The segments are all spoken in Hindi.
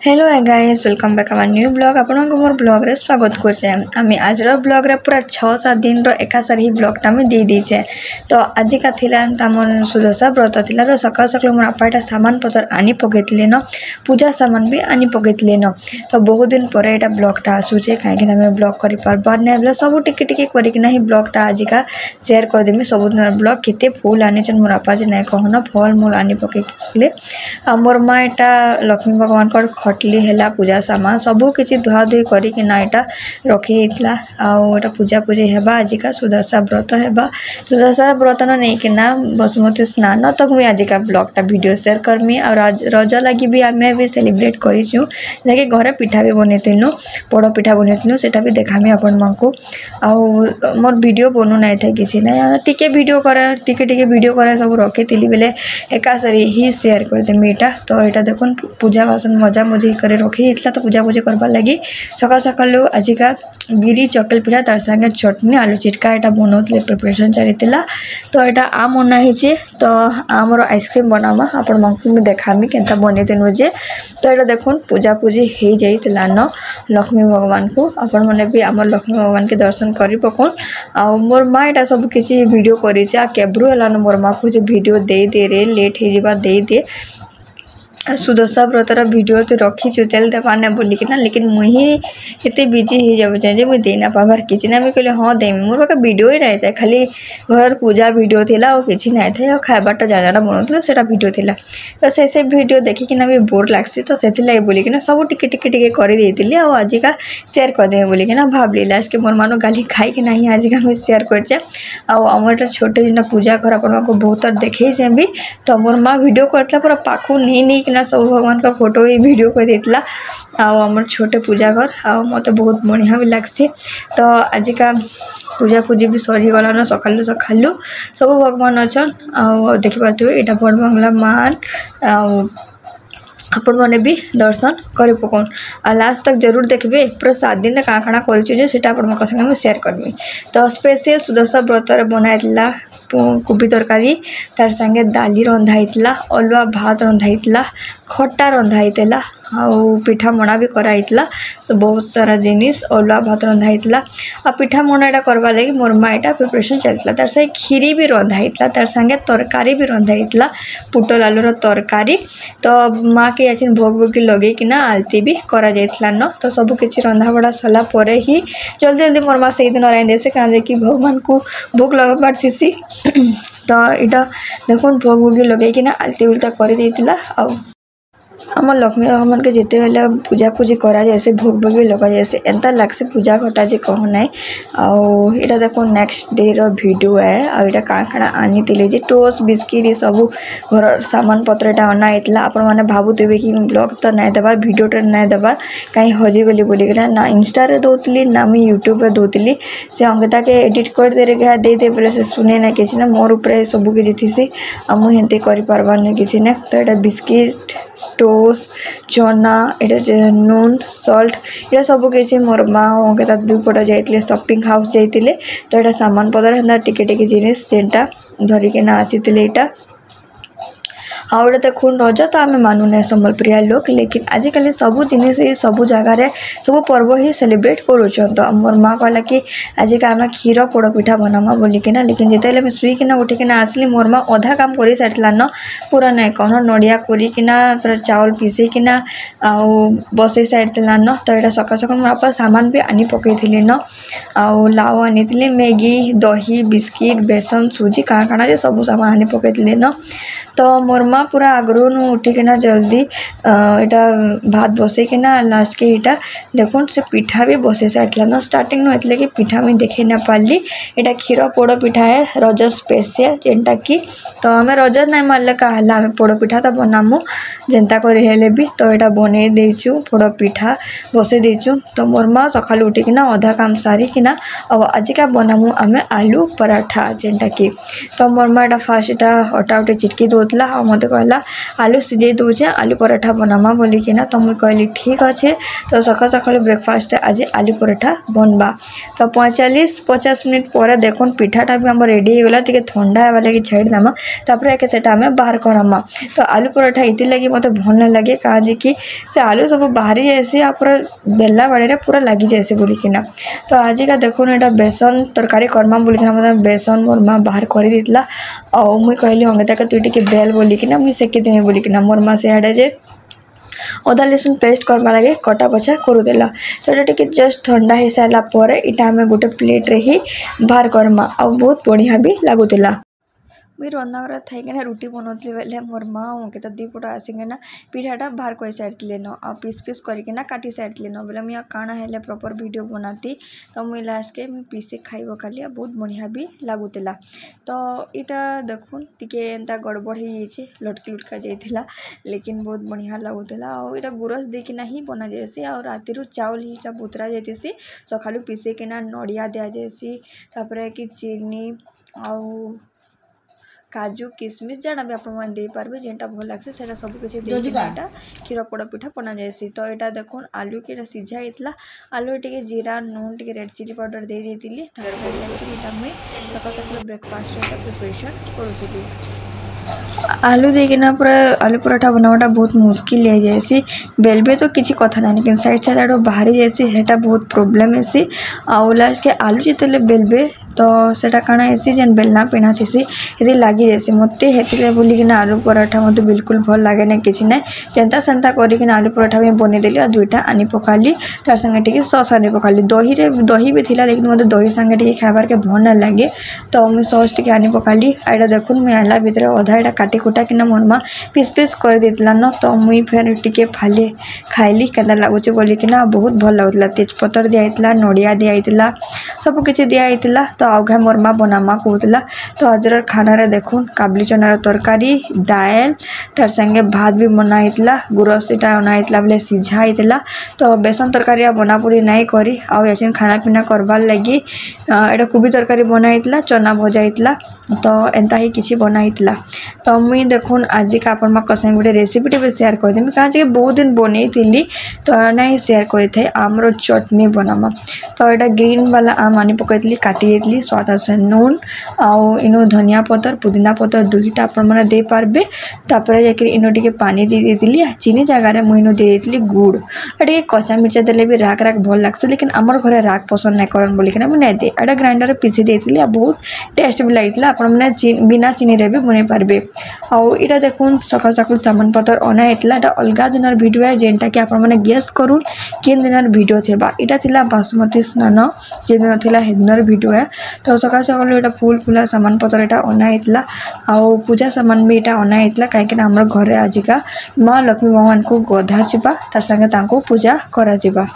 Hello guys welcome back our new blog आपन को मोर ब्लॉग रे स्वागत करछे। आमी आज रो ब्लॉग रे पूरा 6-7 दिन रो एका सारी ब्लॉग में दे दीचे। तो आज का थिला तमन सुदशा व्रत थिला तो सकाळ सकाळ मोर आपाटा सामान पतर आनी पकेतले न पूजा सामान भी आनी पकेतले न। तो बहुत दिन पर एटा ब्लॉगटा आसुचे काहे कि ना ब्लॉग करि परबार नै बले सब टिके टिके करि कि नाही ब्लॉगटा आज का शेयर कर देमी। सब दिन ब्लॉग केते फूल आनी छन मोर आपा जे नै कहना फल मूल आनी पकेले। आ मोर मा एटा लक्ष्मी भगवान को खटली है पूजा सामान सबू किसी धुआ धुई करना यहाँ रखी आटा पूजा पूजी हेबा आज का सुदशा व्रत हेबा सुदशा व्रत नहीं कि बसुमती स्नान तक मुझे आज का ब्लॉगटा वीडियो शेयर करमी। और रज लगी भी आम भी सेलिब्रेट करूँ जैसे घरे पिठा भी बनईलु पोड़ पिठा बनईलु से भी देखामी आपण मानक मोर वीडियो बनू ना थे किसी ना टिके वीडियो करे टिके वीडियो करे सब रखी थी बेले एका सारी ही शेयर करदेमी यहाँ। तो यहाँ देखुन पूजा बासन मजा मुझे करे रखी तो पूजा पूजी करबार लगी सकाल सकाल आज का बिरी चकल पिठा तार संगे चटनी आलू चिटका यहाँ बनाते प्रिपरेशन चली। तो यहाँ आम बनाई तो आमर आइसक्रीम बनामा आपण मानक देखामी केनता बनईलु जे। तो यहाँ देखुन पूजा पूजी हो जाइला न लक्ष्मी भगवान को आपण मैंने भी आम लक्ष्मी भगवान के दर्शन कर पकौन। आ मोर माँ यहाँ सब किसी वीडियो करी केब्रु है मोर माँ को वीडियो दे दे रे लेट हो दे दे सुदशा व्रतर वीडियो तो रखी तेल देवाने बोलिकिना लेकिन मुझे इतने बिजी हो जाए मुझे देना पाबार किसी ना मुझे कहले हाँ देमी मोर पाखे वीडियो ही नहीं था खाली घर पूजा वीडियो थिला और किसी नहीं था खाबाटा जाना बनाऊला से वीडियो थिला। तो से वीडियो देखिकिना भी बोर लगसी तो से बोलिकिना सब टिके टिके टिके कर देती आज का शेयर करदेमी बोलिकिना भावली लास्ट के मोर मान गाली खाई कि नहीं आज का मुझे शेयर करचे। आमर छोटे जिन पूजा घर आप बहुत देखे भी तो मोर माँ वीडियो करता पूरा पाखु नहीं ना सब भगवान का फोटो ही वीडियो कर देता आमर छोटे पूजा घर आ मत बहुत बढ़िया भी लगसी। तो आज का पूजा पूजी भी सरीगला न सकालू सकालू सब भगवान अच्छन आ देखिपे यहाँ बड़ बंगला मान आपण मैंने भी दर्शन कर पकौन आ लास्ट तक जरूर देखिए पूरा 7 दिन काଣା काଣା कर संगे शेयर करमी। तो स्पेशल सुदशा व्रत बनाई कोबी तरकारी तार संगे दाली रंधाईला अलुआ भात रंधाईला खट्टा रंधाईला आउ पिठा मणा भी कराईला तो बहुत सारा जिनिस अलुआ भात रंधाईला आ पिठा मणा यहाँ करवा लगी मोर माँ यहाँ प्रिपरेशन चलता तार संगे खीरी भी रंधाईला तार संगे तरकारी भी रंधाईला पुटल आलूर तरकारी। तो माँ के याचिन भोग भोग लगे कि आलती भी करा जाइतला न। तो सब किसी रंधा बड़ा सरला परे ही जल्दी जल्दी मोर माँ से दिन राय देसे कहे कि भगवान को भोग लगाबार थी। तो यहाँ देखो भोग भोगी लगे कि आलती उल्टा कर देता आ आम लक्ष्मी भगवान के जिते बेले पूजा पूजी करा जैसे भोग भोग भी लगा जैसे एंता लगसे पूजा घटा जे कह ना। आटा देखो नेक्स्ट डे रो वीडियो है आटा काଣା काଣା आनी तिले जे टोस्ट बिस्किट ये सब घर सामान पत्र यहाँ अनाईला आपण मैंने भावुवे कि ब्लॉग तो नहीं देवार वीडियो तो नहीं देवार कहीं हजिगली बोलिकिना ना इंस्टा रे दौली ना मुझे यूट्यूब रे दौली से अंकिता के एडिट कर दे दे बोले से सुने ना किसी ना मोर ऊपर सब किसी थी आ मुझे कर पार्बार नहीं किसी ना। तो यहाँ बिस्किट टोस्ट चना ये नून सल्ट ये सब किसी मोर माँ अंकिता दुपट जाइए शॉपिंग हाउस जाइए। तो यहाँ सामान पदर टिके टिके जिनिस जेनटा धरिकिना आसी यहाँ आउटा देखुन रज तो आम मानुने सम्बलपुरिया लोक लेकिन आजिकल सबू जिनिस सबू जगार सब पर्व ही सेलिब्रेट करुँच। तो मोर माँ कहला कि आज का आम क्षीर पोड़ पिठा बनामा बोलिकिना लेकिन जिते शुईकिना उठिकिना आसली मोर माँ अधा काम कर सारी न पूरा नहीं कौन नड़िया कोरिकिना पूरा चाउल पीसेकिना बसई सारी न। तो यहाँ सकाल सकाल मोर बापा सामान भी आनी पकई न आउ लाउ आनी मैगी दही बिस्किट बेसन सुजी काଣା काଣା सब सामान आनी पकई न। तो मोर माँ पूरा आगरू उठिकिना जल्दी यहाँ भात बसईकिना लास्ट के यहाँ देखो से पिठा भी बसई सारी न स्टार्टिंग होते कि पिठा मुझे देखे ना पार्ली यहाँ क्षीर पोड़ पिठा है रज स्पेशल जेनटा कि तो आम रज नहीं मानले कहला आम पोड़ पिठा तो बनामु जेनता कर भी। तो यहाँ बनई देचु पोड़ पिठा बसई देचु। तो मोर माँ सकाल उठिकिना अधा काम सारिकिना और आज का बनामु आम आलू पराठा जेनटा कि तो मोर माँ यहाँ फास्ट यहाँ अटा उटे चिटकी दौला मत मते कहला आलू सिझे दूचे आलू पराठा बनामा बोलिकिना तो मुई कहली ठीक अच्छे। तो सकाल सकाल ब्रेकफास्ट आज आलू पराठा बनबा। तो 45-50 मिनट पर देखुन पिठाटा भी आम रेडी हो गला टिके ठंडा हेबा लगी छाड़देमा तापर एके सेटा आम बाहर करमा। तो आलू पराठा इति लगी मते भल न लगे काजे कि से आलू सब बाहरी जाएसी आ पूरा बेला बाड़ी पूरा लगी जाएसी बोलिकिना। तो आज का देखुन एटा बेसन तरकारी करमा बोलिकिना मते बेसन मोर माँ बाहर कर देला आ मुई कहली अंगता के तू टिके बेल बोलिकिना मुई सेकी देमी बोलिकिना मोर माँ सियाड़े जे अदा लसुन पेस्ट करवा लगे कटा बचा करूदेला। तो ये टिके जस्ट ठंडा हो सारा पर इटा आम गोटे प्लेट रे ही बाहर करमा आ बहुत बढ़िया भी लगुला। मुई रंधा घर थी रुटी बनौली बेले मोर माँ के तो दी पट आसिकिना पिठाटा बाहर कर सारी न आ पीस पीस करकिना काटी सारी न बोले मुझे काଣା हेले प्रॉपर वीडियो बनाती। तो मुई लास्ट के पीसे खाइब खाली बहुत बढ़िया भी लगुला। तो यहाँ देखुन टिके एंता गड़बड़ हो जाइए लटकी लुटका जाइला लेकिन बहुत बढ़िया लगुला। आटा गुरस देकिना ही बना जाएसी आ राति चाउल ही बुतरा जाइसी सकालू पीसेकिना नड़िया दि जाएसी तापर कि चीनी आउ काजू किशमिश जाना भी आपण दे पारबे जेनटा भल लागसे सेटा सब कुछ देटा क्षीर पोड़ पिठा बना जाएसी। तो यहाँ देखुन आलू के सीझा होता आलू टे जीरा नून टे रेड चिली पाउडर दे देती मुई सकाल ब्रेकफास्ट प्रिपरेशन करूँ। आलू देकिना पूरा आलू पराठा बनावाटा बहुत मुश्किल है जाएसी बेलबे तो किसी कथा ना लेकिन साइड साइड आड़ बाहरी जाएसी हेटा बहुत प्रोब्लेम है। आउ लास्ट के आलू जिते बेलबे तो सेटा काଣା हेसी जेन बेलना पेना थी ये लगी जाएसी मते हेती बोलिकिना आलू पराठा मत बिल्कुल भल लगे ना किसी ना जेनता सेनता करकिना आलू पराठा में बनईदेली और दुईटा आनी पकाली तार संगे टिके सस आनी पकाली दही भी थिला लेकिन मत दही संगे टिके खाइबार के भल ना लगे। तो मुझे सस टिके आनी पकाली एटा देखुन मुझे आला भितर अधा एटा काटी कुटा किना मोर माँ पीस पीस कर देला न। तो मुई फिर टिके फाले खाइली केदा लगुचे बोलिकिना बहुत भल लगुला तेजपतर दिया नड़िया दिया सब किसी दिया। तो आउघा मोर माँ बनामा कहूला। तो हजर खाना रे देखुन काबली चनार तरकारी दाल तार संगे भात भी बनाइला गुरसटा बनाइला बोले सीझा होता। तो बेसन तरकारी बना पूरी नहीं करी आजिन खाना पीना करवार लगी एटा कोबी तरकारी बनाइला चना भजा होता। तो एंता ही किसी बनाइला। तो मुई देखुन आज का आपण माँ संगे गोटे रेसिपीटे भी सेयार करदेमी कहीं बहुत दिन बनई थी तो ना शेयर करते आमर चटनी बनामा। तो यहाँ ग्रीन वाला आम आनी पकईली काटी स्वाद अनुसार नून आउ इनो धनिया पतर पुदीना पतर दुईटा आपण मैंने दे पारबे। तापर जाकर इनो टिके पानी दे देती चीनी जगार मुझे दे देती गुड़ टे कचा मिर्चा देले भी राग राग भल लगस लेकिन आमर घरे राग पसंद नहीं करन बोलिकिना मुझे नहीं दे एटा ग्राइंडर पीसी देती बहुत टेस्ट भी लगता आपण मैंने बिना चीनी रे भी बन पारबे। आउ इटा देखुन सकाल सकाल सामान पतर अना होता एटा अलग दिन वीडियो है जेनटा कि आपण मैंने गेस करुन किन दिन वीडियो थे इटा थिला बासमती स्नान जेन दिन थी हेदिनर वीडियो है। तो सकाल सकाल यहाँ फुल फुला सामान पतर यहाँ अना होता आउ पूजा सामान भी यहाँ अना होता कहीं आम घर आजिका माँ लक्ष्मी भगवान को गधा जावा तार संगे पूजा करा जिबा।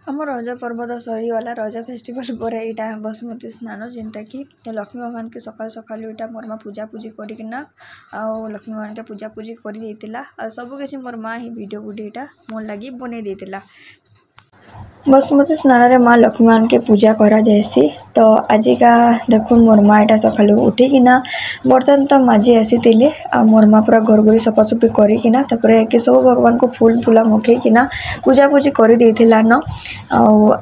आम रज पर्व तो सरीगला रज फेस्टिवल पर यहाँ बसुमती स्नान जेनटा कि लक्ष्मी भगवान के सकाल सकाल यहाँ मोर माँ पूजा पूजी करना आउ लक्ष्मी भगवान के पूजा पूजी कर सब किसी मोर माँ ही वीडियो यहाँ मोर लगी बनई देला। बसुमती स्नान रे माँ लक्ष्मी मान के पूजा करा जाएसी। तो आज का देखुन मोर माँ यहाँ सकालू उठिकिना बर्तन तो माजी आसी आ मोर माँ पूरा घर घुरी सफासफी करकिना कि सब भगवान को फूल फूला मखईकिना पूजा पूजी कर देथिला न।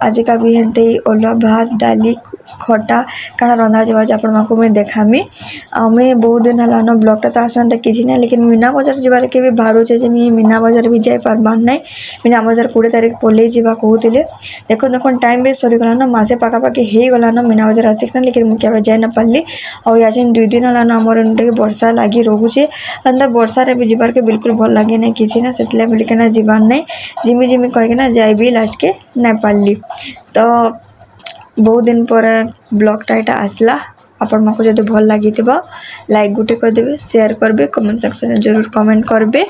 आज का भी हेंते ओला भात डाली खटा काଣା रंधा जावा आपण माको मैं देखामी मैं बहुत दिन हला न ब्लॉगटा तो आसना किसी ना लेकिन मीना बजार जीवार के भी बाहर जे मीना बजार भी जाई पारबार ना मीना बजार 20 तारीख पले जीवा कहूले देखो देखो टाइम भी सरीगला न मासे पाखापाखि हो गला न मीना बजार आसिकना लेकिन मुझे जाई न पारली और आज 2 दिन हला न आमर एनटे वर्षा लगी रोचे अंदर वर्षा रे भी जीवार के बिल्कुल भल लगे ना किसी ना से बोलिकिना जीवार नहीं जिमी जिमी कहीकिना जाए भी लास्ट के नहीं पारली। तो बहुत दिन पर ब्लॉगटा यहाँ आसला आपण माको जदि भल लगी लाइक गुटे करदेवे शेयर करबे कमेंट सेक्शन में जरूर कमेंट करबे।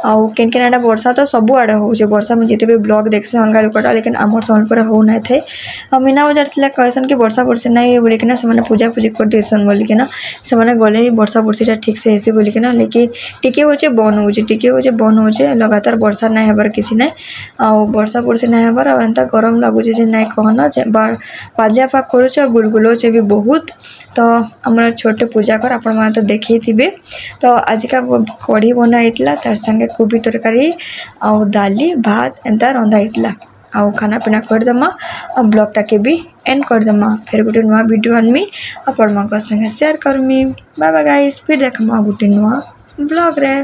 आउ केनकेना वर्षा तो सब आड़े हो वर्षा में जिते भी ब्लॉग देखसे अलग लोकटा लेकिन आमर सम्बलपुर हो ना थे मीना बजार से कहसन कि वर्षा वर्षी नहीं बोलिकिना से पूजा पूजी कर देसन बोलिकिना से गले ही वर्षा वर्षीटा ठीक से हेसी बोलिकिना लेकिन टिके होचे बन होचे टिके होचे बन होचे लगातार वर्षा नहीं हेबार किसी ना आउ वर्षा वर्षी नहीं हेबार एंता गरम लगुचे जे नहीं कहना बाजिया पाक करुचे गुलगुलोचे भी बहुत। तो आमर छोटे पूजा घर आपण मैंने तो देखे थे। तो आज का कढ़ी बनाई तार संगे कोबी तरकारी आउ दाली भात एंता रंधा होता आउ खाना पीना करदमा और ब्लॉग टाके भी एंड करदमा। फिर गोटे नुआ वीडियो आनमी आपण संगे शेयर करमी। बाय बाय गाइस, फिर देखमा गोटे नुआ ब्लॉग रे।